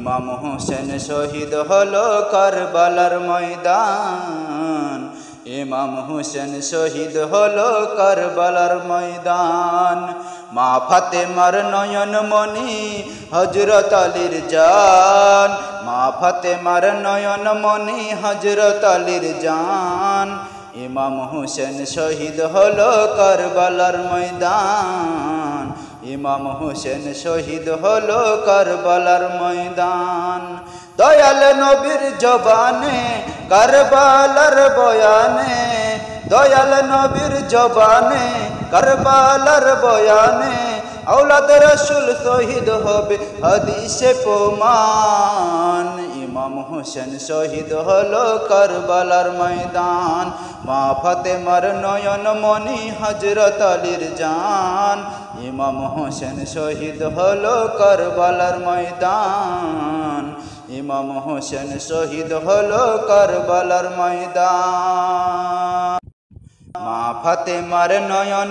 ইমাম হোসেন শহীদ হলো কারবালার ময়দান। ইমাম হোসেন শহীদ হলো কারবালার ময়দান। মা ফাতেমার নয়ন মনি হযরত আলীর জান। মা ফাতেমার নয়ন মনি হযরত আলীর জান। ইমাম হোসেন শহীদ হলো কারবালার ময়দান। ইমাম হোসেন শহীদ হলো কারবালার ময়দান। দয়াল নবীর জবানে কারবালার বয়ানে, দয়াল নবীর জবানে কারবালার বয়ানে, আওলাদ রাসূল শহীদ হবে হাদিসে প্রমাণ। ইমাম হোসেন শহীদ হলো কারবালার ময়দান। মা ফাতেমার নয়ন মনি হযরত আলীর জান। ইমাম হোসেন শহীদ হলো কারবালার ময়দান। ইমাম হোসেন শহীদ হলো কারবালার ময়দান। মা ফাতেমার নয়ন